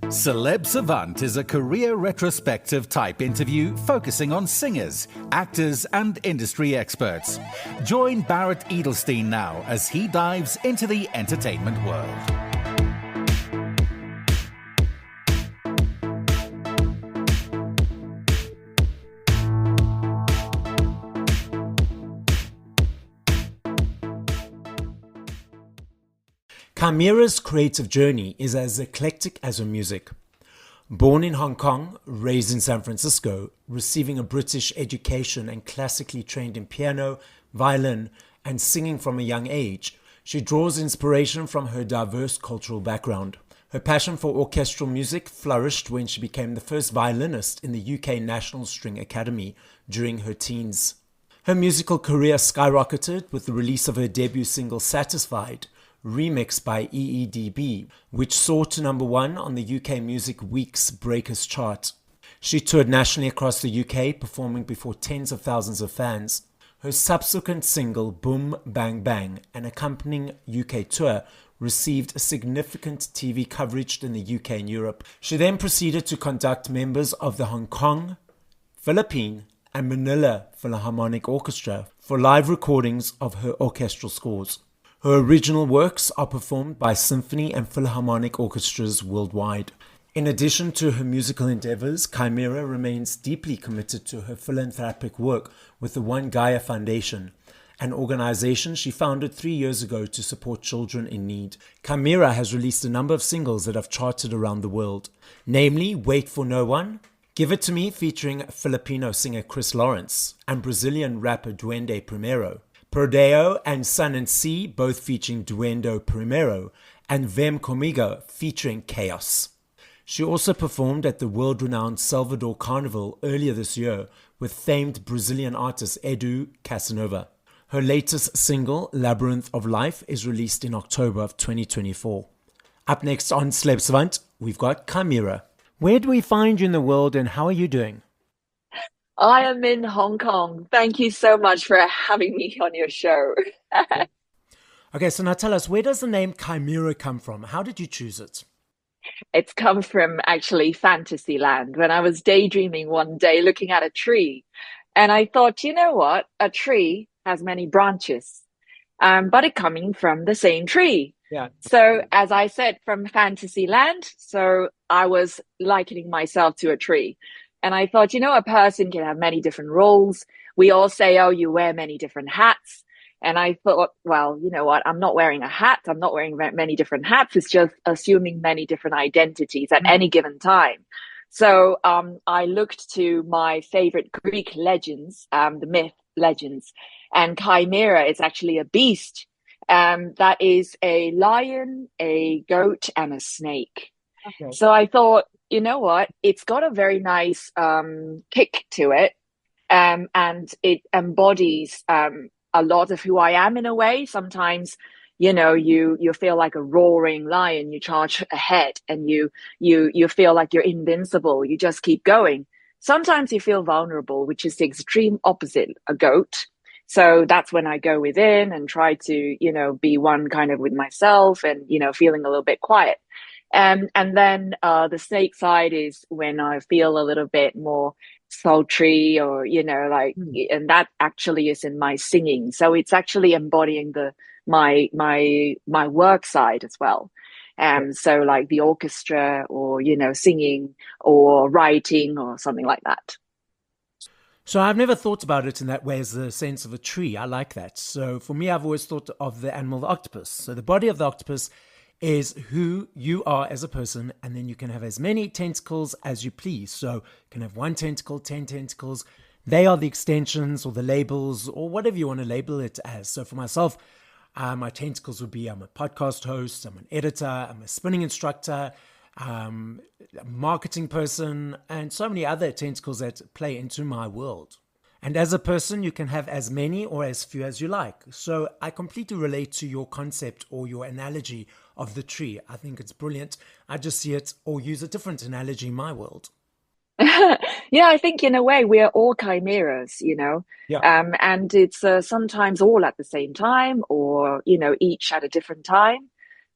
Celeb Savant is a career retrospective type interview focusing on singers, actors, and industry experts. Join Barrett Edelstein now as he dives into the entertainment world. Qymira's creative journey is as eclectic as her music. Born in Hong Kong, raised in San Francisco, receiving a British education and classically trained in piano, violin, and singing from a young age, she draws inspiration from her diverse cultural background. Her passion for orchestral music flourished when she became the first violinist in the UK National String Academy during her teens. Her musical career skyrocketed with the release of her debut single Satisfied, remixed by EEDB, which soared to number 1 on the UK Music Week's Breakers chart. She toured nationally across the UK, performing before tens of thousands of fans. Her subsequent single, Boom Bang Bang, an accompanying UK tour, received significant TV coverage in the UK and Europe. She then proceeded to conduct members of the Hong Kong, Philippine, and Manila Philharmonic Orchestra for live recordings of her orchestral scores. Her original works are performed by symphony and philharmonic orchestras worldwide. In addition to her musical endeavors, Qymira remains deeply committed to her philanthropic work with the One Gaia Foundation, an organization she founded 3 years ago to support children in need. Qymira has released a number of singles that have charted around the world, namely Wait for No One, Give It To Me featuring Filipino singer Chris Lawrence and Brazilian rapper Duende Primero, Prodeo and Sun and Sea, both featuring Duendo Primero, and Vem Comigo featuring Chaos. She also performed at the world-renowned Salvador Carnival earlier this year with famed Brazilian artist Edu Casanova. Her latest single, Labyrinth of Life, is released in October of 2024. Up next on Celeb Savant, we've got Qymira. Where do we find you in the world and how are you doing? I am in Hong Kong. Thank you so much for having me on your show. Okay, so now tell us, where does the name Qymira come from? How did you choose it? It's come from actually Fantasyland when I was daydreaming one day looking at a tree. And I thought, you know what? A tree has many branches, but it coming from the same tree. Yeah. So as I said, from Fantasyland, so I was likening myself to a tree. And I thought, you know, a person can have many different roles. We all say, oh, you wear many different hats. And I thought, well, you know what? I'm not wearing a hat. I'm not wearing many different hats. It's just assuming many different identities at any given time. So I looked to my favorite Greek legends, the myth legends. And Qymira is actually a beast. That is a lion, a goat, and a snake. Okay. So I thought, you know what? It's got a very nice kick to it, and it embodies a lot of who I am in a way. Sometimes, you know, you feel like a roaring lion. You charge ahead, and you feel like you're invincible. You just keep going. Sometimes you feel vulnerable, which is the extreme opposite, a goat. So that's when I go within and try to, you know, be one kind of with myself and, you know, feeling a little bit quiet. And then the snake side is when I feel a little bit more sultry or, you know, like, and that actually is in my singing. So it's actually embodying my work side as well. So like the orchestra or, you know, singing or writing or something like that. So I've never thought about it in that way as the sense of a tree. I like that. So for me, I've always thought of the animal, the octopus. So the body of the octopus is who you are as a person, and then you can have as many tentacles as you please. So you can have 1 tentacle, 10 tentacles. They are the extensions or the labels or whatever you want to label it as. So for myself, my tentacles would be I'm a podcast host, I'm an editor, I'm a spinning instructor, a marketing person, and so many other tentacles that play into my world. And as a person, you can have as many or as few as you like. So I completely relate to your concept or your analogy of the tree. I think it's brilliant. I just see it or use a different analogy in my world. Yeah, I think in a way we are all chimeras, you know, and it's sometimes all at the same time or, you know, each at a different time.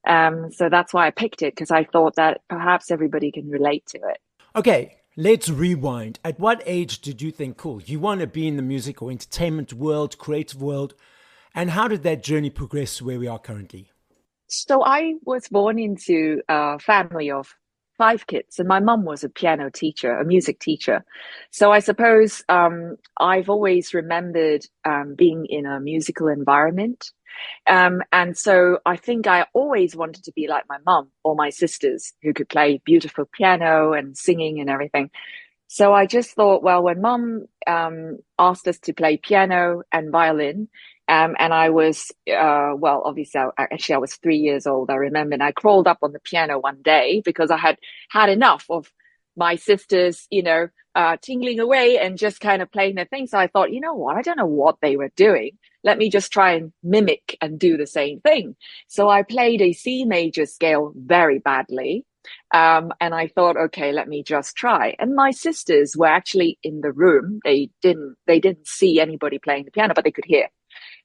So that's why I picked it, because I thought that perhaps everybody can relate to it. Okay, let's rewind. At what age did you think, cool, you want to be in the music or entertainment world, creative world? And how did that journey progress to where we are currently? So I was born into a family of five kids, and my mum was a piano teacher, a music teacher. So I suppose I've always remembered being in a musical environment. And so I think I always wanted to be like my mum or my sisters who could play beautiful piano and singing and everything. So I just thought, well, when mum asked us to play piano and violin, and I was, well, obviously, actually, I was 3 years old, I remember, and I crawled up on the piano one day because I had had enough of my sisters, tingling away and just kind of playing their thing. So I thought, you know what? I don't know what they were doing. Let me just try and mimic and do the same thing. So I played a C major scale very badly. And I thought, okay, let me just try. And my sisters were actually in the room. They didn't see anybody playing the piano, but they could hear.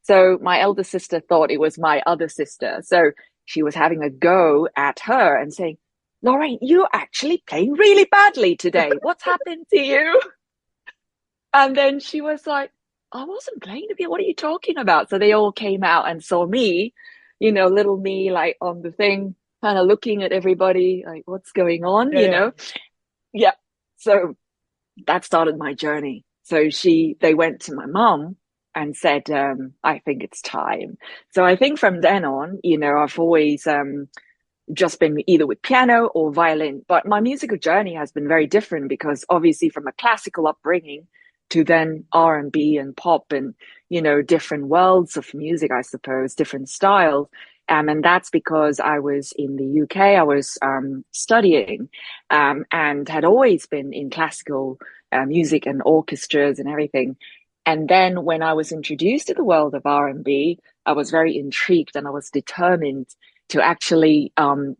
So my elder sister thought it was my other sister. So she was having a go at her and saying, Lorraine, you're actually playing really badly today. What's happened to you? And then she was like, I wasn't playing the piano. What are you talking about? So they all came out and saw me, little me, like on the thing, kind of looking at everybody, like, what's going on, Yeah. Yeah. So that started my journey. So they went to my mom and said, I think it's time. So I think from then on, I've always just been either with piano or violin. But my musical journey has been very different because obviously from a classical upbringing to then R&B and pop and, different worlds of music, I suppose, different styles. And that's because I was in the UK, I was studying and had always been in classical music and orchestras and everything. And then when I was introduced to the world of R&B, I was very intrigued and I was determined to actually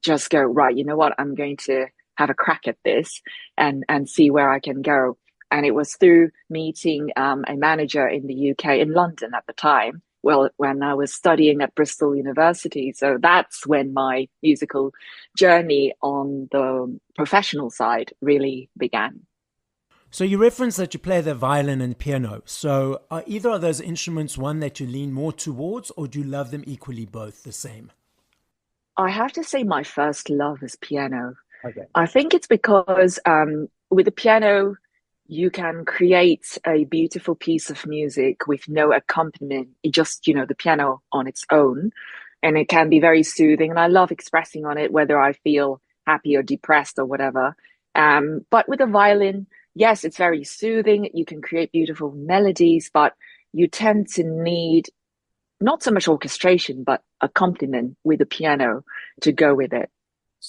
just go, right, you know what, I'm going to have a crack at this and see where I can go. And it was through meeting a manager in the UK, in London at the time, well, when I was studying at Bristol University. So that's when my musical journey on the professional side really began. So you referenced that you play the violin and piano. So are either of those instruments one that you lean more towards, or do you love them equally, both the same? I have to say my first love is piano. Okay. I think it's because with the piano, you can create a beautiful piece of music with no accompaniment. It just, the piano on its own. And it can be very soothing. And I love expressing on it, whether I feel happy or depressed or whatever. But with a violin, yes, it's very soothing. You can create beautiful melodies, but you tend to need not so much orchestration, but accompaniment with the piano to go with it.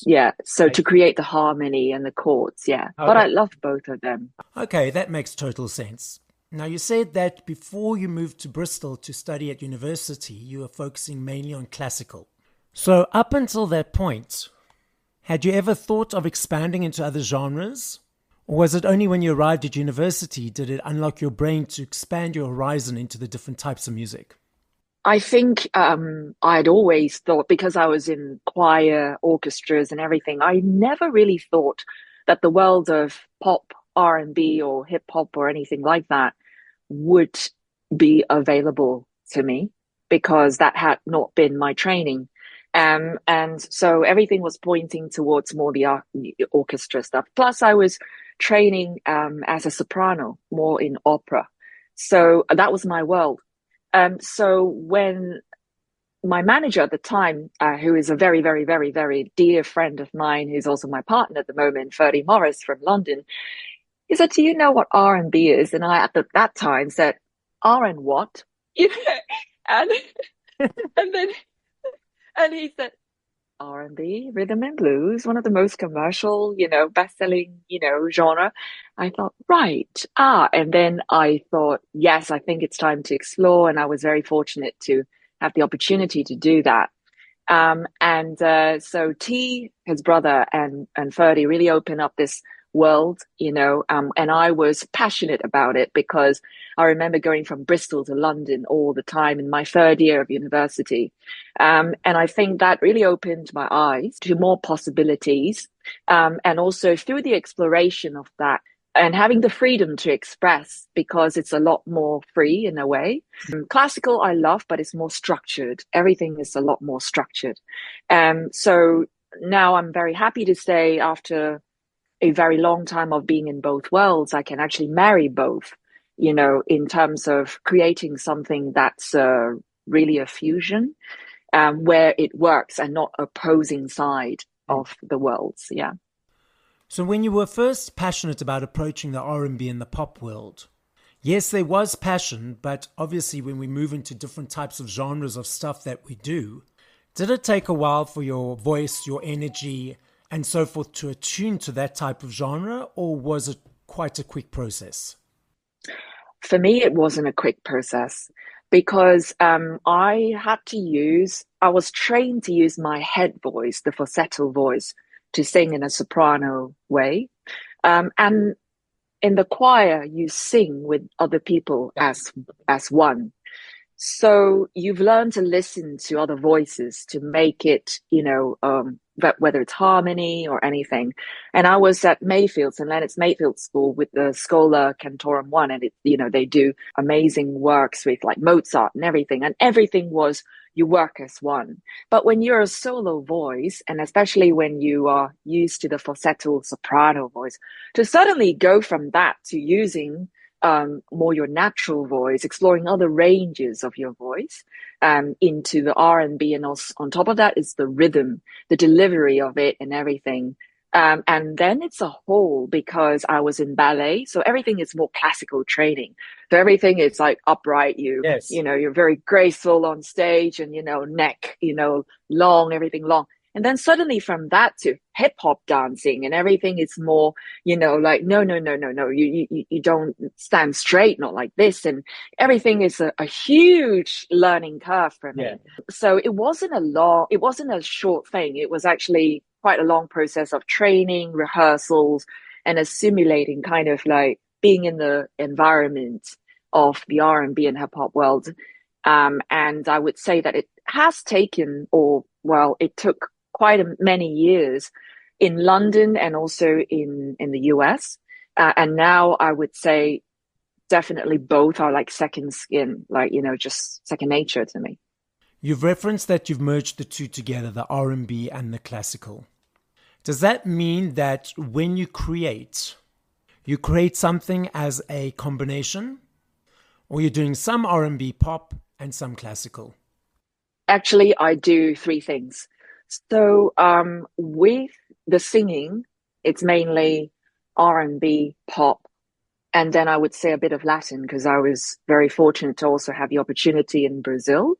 Yeah. So to create the harmony and the chords. Yeah. Okay. But I love both of them. Okay, that makes total sense. Now, you said that before you moved to Bristol to study at university, you were focusing mainly on classical. So up until that point, had you ever thought of expanding into other genres? Or was it only when you arrived at university did it unlock your brain to expand your horizon into the different types of music? I think I'd always thought, because I was in choir, orchestras and everything, I never really thought that the world of pop, R&B or hip hop or anything like that would be available to me, because that had not been my training. And so everything was pointing towards more the orchestra stuff. Plus I was training as a soprano, more in opera. So that was my world. So when my manager at the time, who is a very, very, very, very dear friend of mine, who's also my partner at the moment, Ferdy Morris from London, he said, do you know what R&B is? And I, at that time, said, R and what? And, and then, and he said, R&B, rhythm and blues, one of the most commercial, best-selling, genre. I thought, right. And then I thought, yes, I think it's time to explore. And I was very fortunate to have the opportunity to do that. So T, his brother, and Ferdy really opened up this world, and I was passionate about it because I remember going from Bristol to London all the time in my third year of university. And I think that really opened my eyes to more possibilities. And also through the exploration of that and having the freedom to express, because it's a lot more free in a way. Classical I love, but it's more structured. Everything is a lot more structured. So now I'm very happy to say, after a very long time of being in both worlds, I can actually marry both, in terms of creating something that's really a fusion, where it works and not opposing side of the worlds. Yeah. So when you were first passionate about approaching the R&B and the pop world, yes, there was passion, but obviously when we move into different types of genres of stuff that we do, did it take a while for your voice, your energy, and so forth to attune to that type of genre, or was it quite a quick process? For me, it wasn't a quick process because I was trained to use my head voice, the falsetto voice, to sing in a soprano way. And in the choir, you sing with other people as one. So you've learned to listen to other voices to make it, whether it's harmony or anything. And I was at Mayfield, St. Leonard's Mayfield School with the Schola Cantorum 1, and they do amazing works with like Mozart and everything was you work as one. But when you're a solo voice, and especially when you are used to the falsetto soprano voice, to suddenly go from that to using more your natural voice, exploring other ranges of your voice, into the R&B, and also on top of that is the rhythm, the delivery of it and everything. And then it's a whole, because I was in ballet, so everything is more classical training. So everything is like upright, you're very graceful on stage, and, neck, long, everything long. And then suddenly from that to hip hop dancing, and everything is more, like, no, you don't stand straight, not like this. And everything is a huge learning curve for me. Yeah. So it wasn't a short thing. It was actually quite a long process of training, rehearsals, and assimilating, kind of like being in the environment of the R&B and hip hop world. And I would say that it has taken, it took quite many years in London and also in the US. And now I would say definitely both are like second skin, like, just second nature to me. You've referenced that you've merged the two together, the R&B and the classical. Does that mean that when you create something as a combination, or you're doing some R&B pop and some classical? Actually, I do three things. So with the singing, it's mainly R&B, pop, and then I would say a bit of Latin, because I was very fortunate to also have the opportunity in Brazil.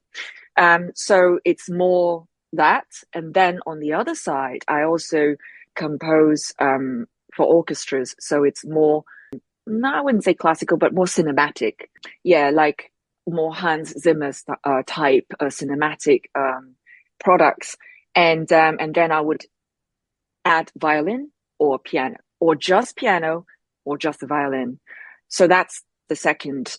So it's more that. And then on the other side, I also compose for orchestras. So it's more, I wouldn't say classical, but more cinematic. Yeah, like more Hans Zimmer type cinematic products. And then I would add violin or piano, or just the violin. So that's the second,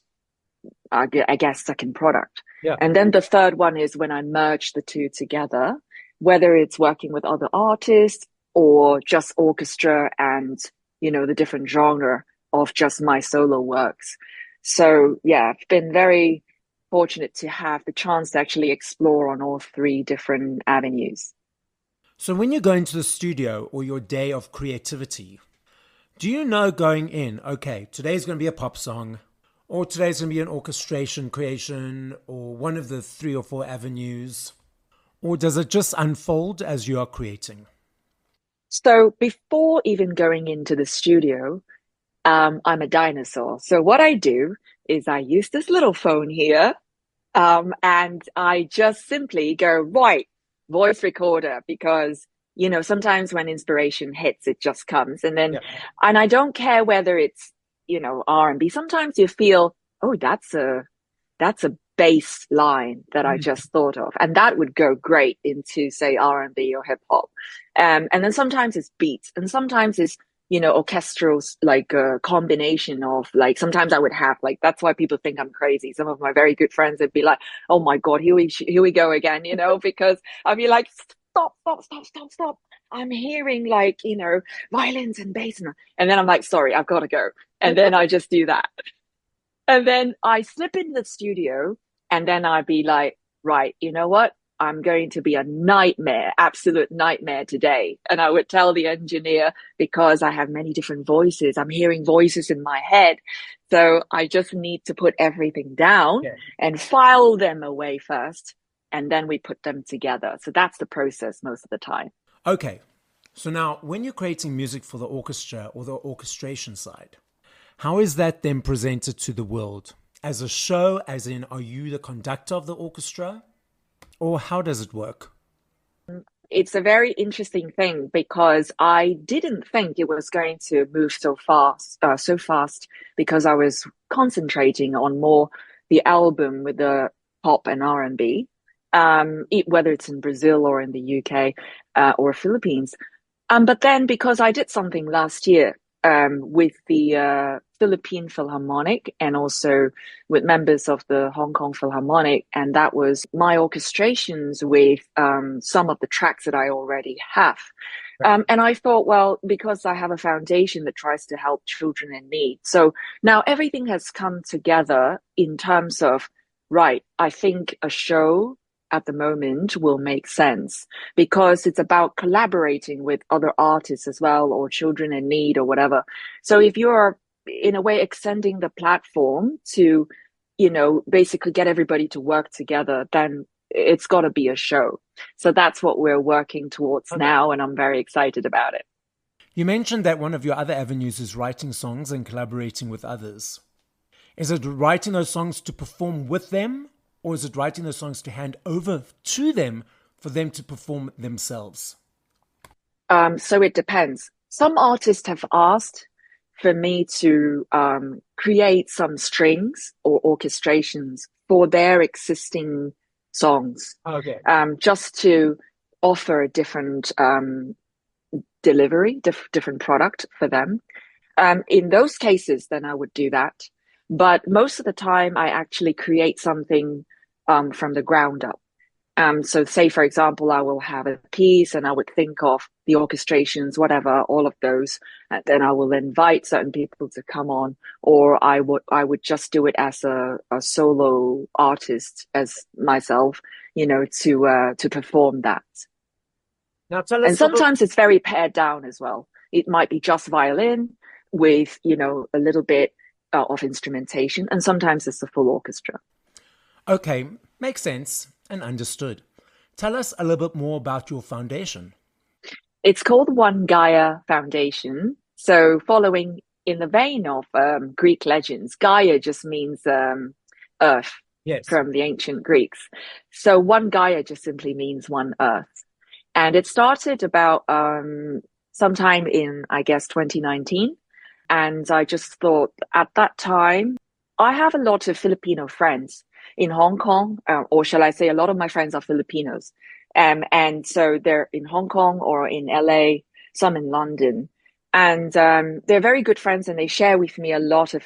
second product. Yeah. And then the third one is when I merge the two together, whether it's working with other artists or just orchestra and, the different genre of just my solo works. So yeah, I've been very fortunate to have the chance to actually explore on all three different avenues. So when you go into the studio or your day of creativity, do you know going in, okay, today's going to be a pop song, or today's going to be an orchestration creation, or one of the 3 or 4 avenues? Or does it just unfold as you are creating? So before even going into the studio, I'm a dinosaur. So what I do is I use this little phone here, and I just simply go, right, voice recorder, because, sometimes when inspiration hits, it just comes. And then, and I don't care whether it's, R&B. Sometimes you feel, oh, that's a bass line that I just thought of, and that would go great into, say, R&B or hip hop. And then sometimes it's beats, and sometimes it's orchestral, like a combination of like, sometimes I would have like, that's why people think I'm crazy. Some of my very good friends would be like, oh my God, here we go again, because I'd be like, stop. I'm hearing like, violins and bass. And then I'm like, sorry, I've got to go. And then I just do that. And then I slip into the studio and then I'd be like, right, you know what? I'm going to be a nightmare, absolute nightmare today. And I would tell the engineer, because I have many different voices, I'm hearing voices in my head. So I just need to put everything down and file them away first. And then we put them together. So that's the process most of the time. Okay. So now when you're creating music for the orchestra or the orchestration side, how is that then presented to the world? As a show, as in, are you the conductor of the orchestra? Or how does it work? It's a very interesting thing because I didn't think it was going to move so fast, because I was concentrating on more the album with the pop and R&B, whether it's in Brazil or in the UK or Philippines. But then because I did something last year with the Philippine Philharmonic and also with members of the Hong Kong Philharmonic. And that was my orchestrations with some of the tracks that I already have. Right. And I thought, well, because I have a foundation that tries to help children in need. So now everything has come together in terms of, right, I think a show at the moment will make sense because it's about collaborating with other artists as well, or children in need or whatever. So if you're in a way extending the platform to, basically get everybody to work together, then it's got to be a show. So that's what we're working towards now. And I'm very excited about it. You mentioned that one of your other avenues is writing songs and collaborating with others. Is it writing those songs to perform with them? Or is it writing those songs to hand over to them for them to perform themselves? So it depends. Some artists have asked for me to create some strings or orchestrations for their existing songs. Okay. Just to offer a different delivery, different product for them. In those cases, then I would do that. But most of the time, I actually create something from the ground up. So say, for example, I will have a piece and I would think of the orchestrations, whatever, all of those. And then I will invite certain people to come on, or I would just do it as a solo artist as myself, to perform that. Now tell us. And sometimes it's very pared down as well. It might be just violin with, a little bit of instrumentation, and sometimes it's the full orchestra. Okay, makes sense and understood. Tell us a little bit more about your foundation. It's called One Gaia Foundation. So following in the vein of Greek legends, Gaia just means earth. Yes. From the ancient Greeks. So One Gaia just simply means one earth. And it started about sometime in, I guess, 2019. And I just thought at that time, I have a lot of Filipino friends in Hong Kong, or shall I say a lot of my friends are Filipinos. And so they're in Hong Kong or in LA, some in London. And they're very good friends, and they share with me a lot of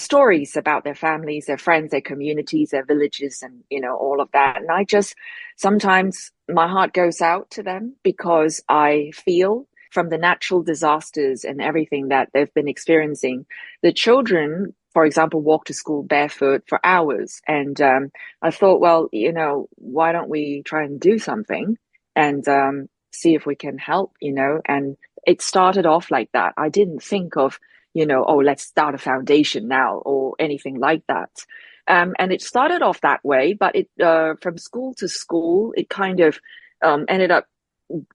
stories about their families, their friends, their communities, their villages, and, all of that. And I just, sometimes my heart goes out to them because I feel from the natural disasters and everything that they've been experiencing, the children, for example, walk to school barefoot for hours. And I thought, well, why don't we try and do something and see if we can help, and it started off like that. I didn't think of, let's start a foundation now or anything like that. And it started off that way, but it from school to school, it kind of ended up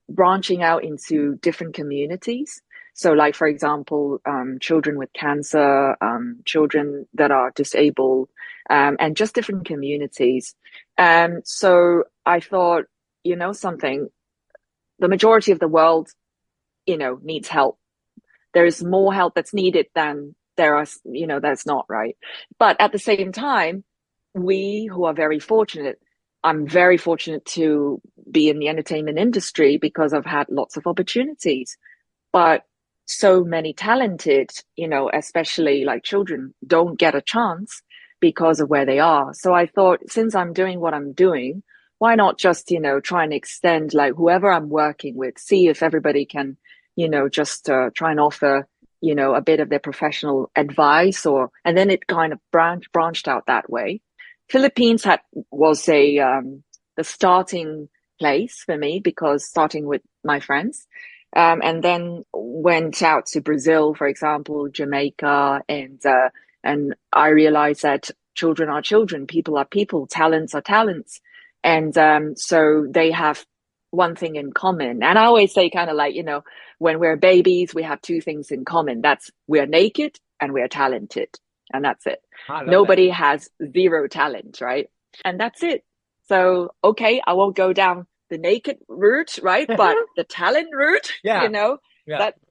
branching out into different communities. So like, for example, children with cancer, children that are disabled, and just different communities. So I thought, something, the majority of the world, needs help. There is more help that's needed than there are, that's not, right. But at the same time, we who are very fortunate, I'm very fortunate to be in the entertainment industry because I've had lots of opportunities. But so many talented, especially like children, don't get a chance because of where they are. So I thought, since I'm doing what I'm doing, why not just, try and extend like whoever I'm working with, see if everybody can, just try and offer, a bit of their professional advice, and then it kind of branched out that way. Philippines was the starting place for me, because starting with my friends, and then went out to Brazil, for example, Jamaica, and I realized that children are children, people are people, talents are talents, and so they have one thing in common. And I always say, kind of like, when we're babies, we have two things in common. That's we're naked and we're talented, and that's it. Nobody has zero talent, right? And that's it. So, okay, I won't go down the naked route, right? But the talent route,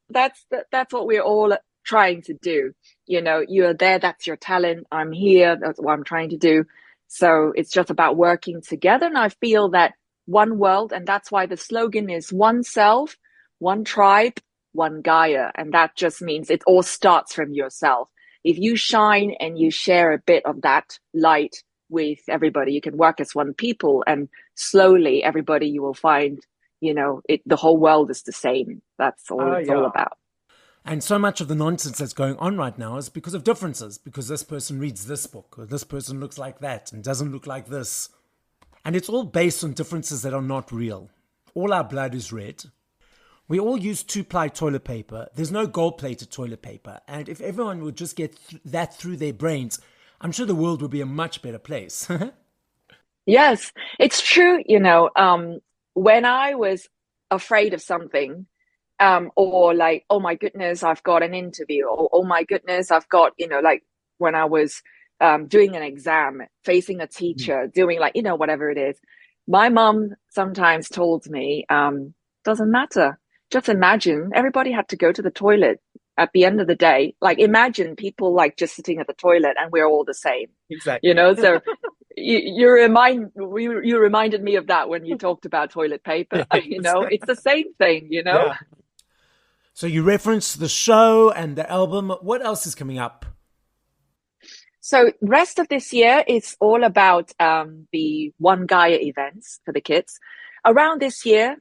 that's what we're all trying to do. You're there, that's your talent. I'm here, that's what I'm trying to do. So it's just about working together. And I feel that one world, and that's why the slogan is one self, one tribe, one Gaia. And that just means it all starts from yourself. If you shine and you share a bit of that light with everybody, you can work as one people, and slowly everybody, you will find, the whole world is the same. That's all it's all about. And so much of the nonsense that's going on right now is because of differences, because this person reads this book, or this person looks like that and doesn't look like this. And it's all based on differences that are not real. All our blood is red. We all use 2-ply toilet paper. There's no gold-plated toilet paper. And if everyone would just get that through their brains, I'm sure the world would be a much better place. Yes, it's true. When I was afraid of something, or like, oh my goodness, I've got an interview, or oh my goodness, I've got, like when I was doing an exam, facing a teacher, doing like, whatever it is. My mom sometimes told me, doesn't matter. Just imagine everybody had to go to the toilet at the end of the day. Like, imagine people like just sitting at the toilet and we're all the same. Exactly. So you reminded me of that when you talked about toilet paper. It's the same thing, Yeah. So you referenced the show and the album. What else is coming up? So rest of this year is all about the One Gaia events for the kids. Around this year,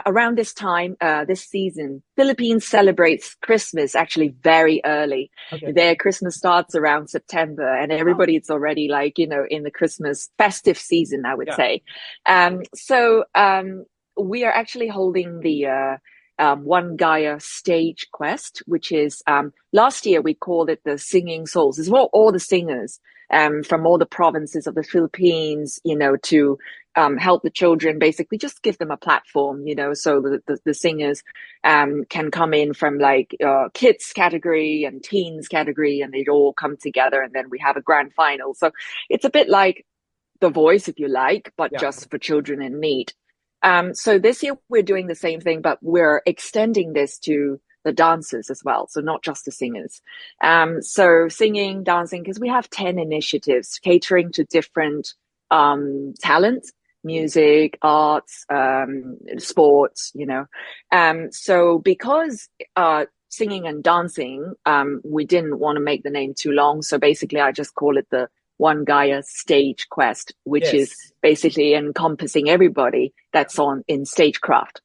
around this time, this season, Philippines celebrates Christmas actually very early. Okay. Their Christmas starts around September, and everybody is already like, in the Christmas festive season, I would say. So we are actually holding the One Gaia Stage Quest, which is last year we called it the Singing Souls. It's all the singers from all the provinces of the Philippines, to help the children, basically just give them a platform, so the singers can come in from like kids category and teens category, and they'd all come together, and then we have a grand final. So it's a bit like The Voice, if you like, but just for children in need. So this year we're doing the same thing, but we're extending this to the dancers as well. So not just the singers. So singing, dancing, because we have 10 initiatives catering to different talents, music, arts, sports, so because singing and dancing, we didn't want to make the name too long. So basically I just call it the One Gaia Stage Quest, which is basically encompassing everybody that's in stagecraft.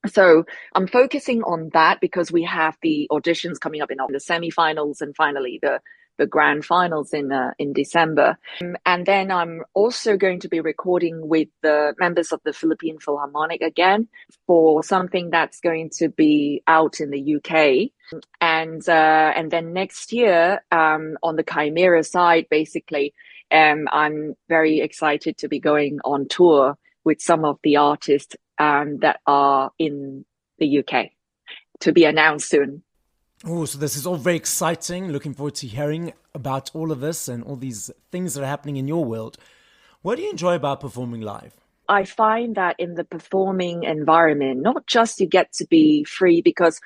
So I'm focusing on that because we have the auditions coming up in the semifinals, and finally the grand finals in December. And then I'm also going to be recording with the members of the Philippine Philharmonic again for something that's going to be out in the UK. And then next year, on the Qymira side, basically, I'm very excited to be going on tour with some of the artists that are in the UK, to be announced soon. Oh, so this is all very exciting. Looking forward to hearing about all of this and all these things that are happening in your world. What do you enjoy about performing live? I find that in the performing environment, not just you get to be free, because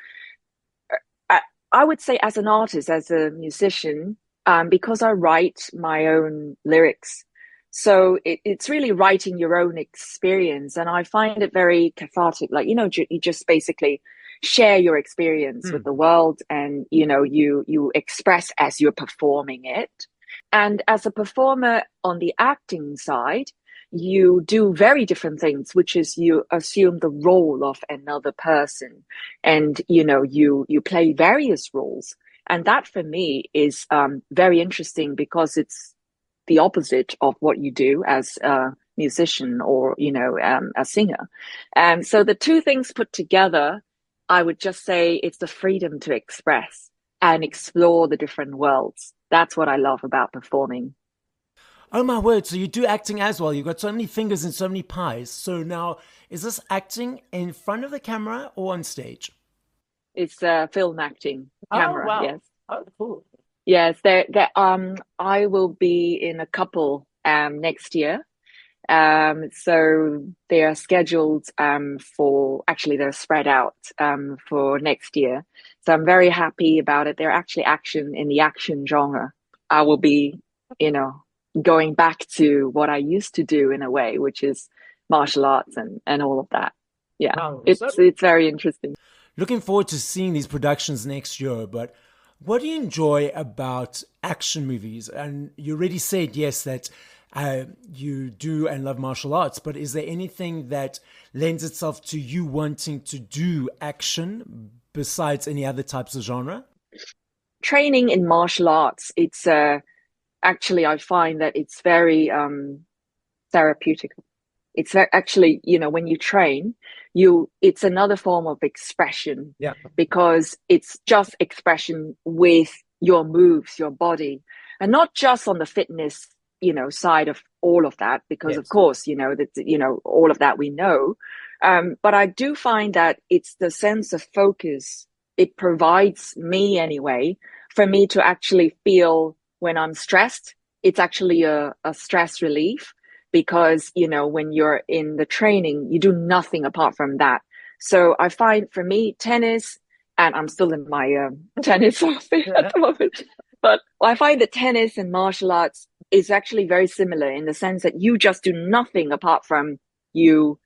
I would say as an artist, as a musician, because I write my own lyrics, so it's really writing your own experience. And I find it very cathartic. Like, you just basically share your experience with the world, and you express as you're performing it. And as a performer on the acting side, you do very different things, which is you assume the role of another person, and you play various roles. And that for me is very interesting, because it's the opposite of what you do as a musician or a singer. And so the two things put together, I would just say it's the freedom to express and explore the different worlds. That's what I love about performing. Oh my word, so you do acting as well. You've got so many fingers and so many pies. So now, is this acting in front of the camera or on stage? It's film acting, camera, oh, wow. Yes. Oh, cool. Yes, I will be in a couple next year. So they are scheduled they're spread out for next year. So I'm very happy about it. They're actually in the action genre. I will be, going back to what I used to do in a way, which is martial arts and all of that. Yeah, wow. It's very interesting. Looking forward to seeing these productions next year. But what do you enjoy about action movies? And you already said, yes, that you do and love martial arts, but is there anything that lends itself to you wanting to do action besides any other types of genre? Training in martial arts, it's actually, I find that it's very therapeutic. It's actually, when you train, it's another form of expression. Yeah. Because it's just expression with your moves, your body, and not just on the fitness, side of all of that, because of course, all of that we know. But I do find that it's the sense of focus it provides me anyway, for me to actually feel when I'm stressed. It's actually a stress relief, because, when you're in the training, you do nothing apart from that. So I find for me, tennis, and I'm still in my tennis outfit at the moment, but I find that tennis and martial arts is actually very similar, in the sense that you just do nothing apart from you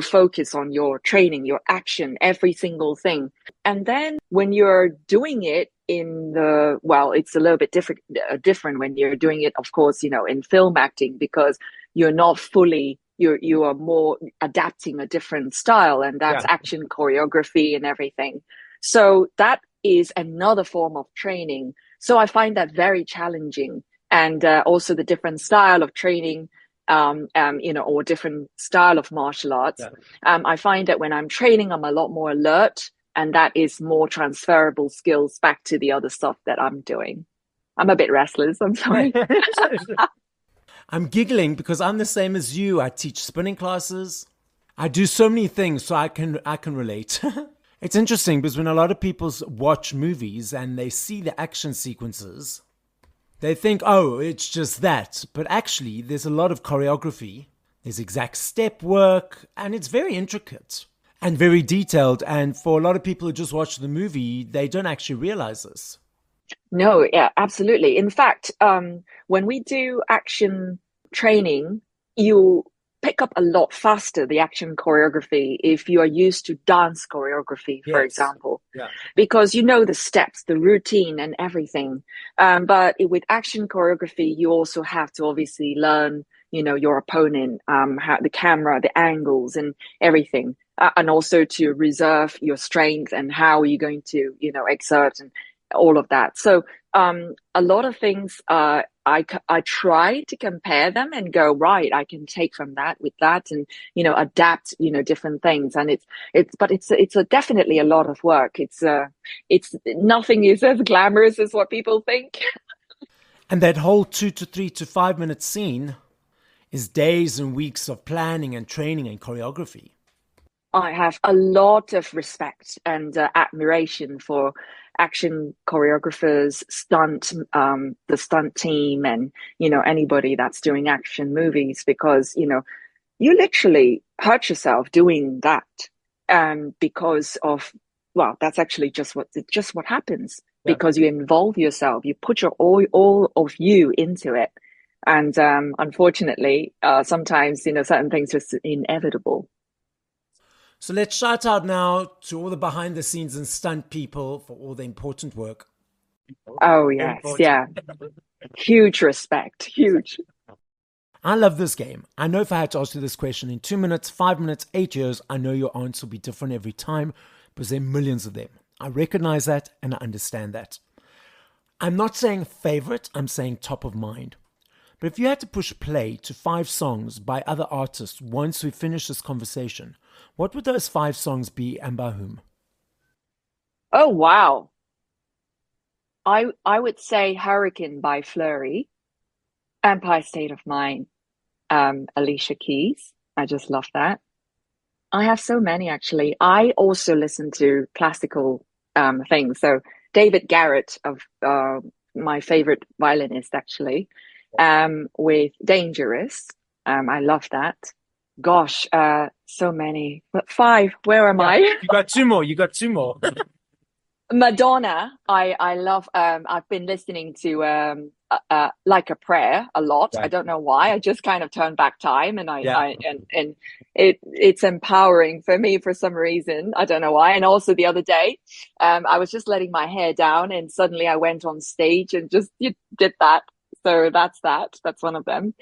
focus on your training, your action, every single thing. And then when you're doing it it's a little bit different when you're doing it, of course, in film acting, because you're not fully, you are more adapting a different style, and that's action choreography and everything. So that is another form of training. So I find that very challenging. And also the different style of training, or different style of martial arts. I find that when I'm training, I'm a lot more alert, and that is more transferable skills back to the other stuff that I'm doing. I'm a bit restless, I'm sorry. I'm giggling because I'm the same as you. I teach spinning classes. I do so many things, so I can relate. It's interesting because when a lot of people watch movies and they see the action sequences, they think, oh, it's just that. But actually, there's a lot of choreography. There's exact step work, and it's very intricate and very detailed. And for a lot of people who just watch the movie, they don't actually realize this. No, yeah, absolutely. In fact, when we do action training, you pick up a lot faster the action choreography if you are used to dance choreography, for example, because you know the steps, the routine and everything. But with action choreography, you also have to obviously learn, your opponent, how the camera, the angles and everything, and also to reserve your strength and how you're going to, exert and all of that. So a lot of things I try to compare them and go, right, I can take from that with that and, adapt, different things. And it's definitely a lot of work. It's nothing is as glamorous as what people think. And that whole 2 to 3 to 5 minute scene is days and weeks of planning and training and choreography. I have a lot of respect and admiration for action choreographers, the stunt team, and anybody that's doing action movies, because you literally hurt yourself doing that, because of that's actually just what happens, because you involve yourself, you put your all of you into it, and unfortunately, sometimes certain things are inevitable. So let's shout out now to all the behind the scenes and stunt people for all the important work. Oh, yes. Yeah. Huge respect. Huge. I love this game. I know if I had to ask you this question in 2 minutes, 5 minutes, 8 years, I know your answer will be different every time because there are millions of them. I recognize that and I understand that. I'm not saying favorite, I'm saying top of mind. But if you had to push play to 5 songs by other artists once we finish this conversation, what would those 5 songs be and by whom? Oh, wow. I would say Hurricane by Fleury, Empire State of Mind, Alicia Keys. I just love that. I have so many, actually. I also listen to classical things. So David Garrett, of my favorite violinist, actually, with Dangerous. I love that. Gosh, so many. But 5, where am I? You got 2 more. You got 2 more. Madonna, I love. I've been listening to Like a Prayer a lot. Right. I don't know why. I just kind of turn back time, and it's empowering for me for some reason. I don't know why. And also the other day, I was just letting my hair down, and suddenly I went on stage and just did that. So that's that. That's one of them.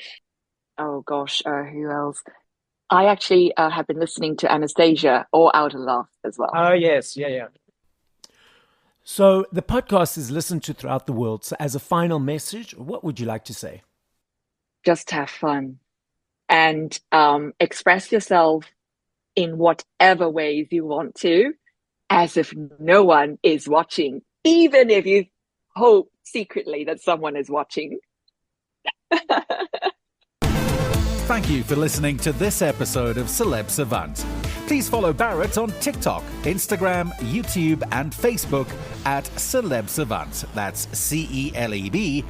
Oh gosh, who else? I actually have been listening to Anastasia or Out of Love as well. Oh yes, yeah. So the podcast is listened to throughout the world. So as a final message, what would you like to say? Just have fun and express yourself in whatever ways you want to, as if no one is watching, even if you hope secretly that someone is watching. Thank you for listening to this episode of Celeb Savant. Please follow Barrett on TikTok, Instagram, YouTube, and Facebook at Celeb Savant. That's CelebSavant.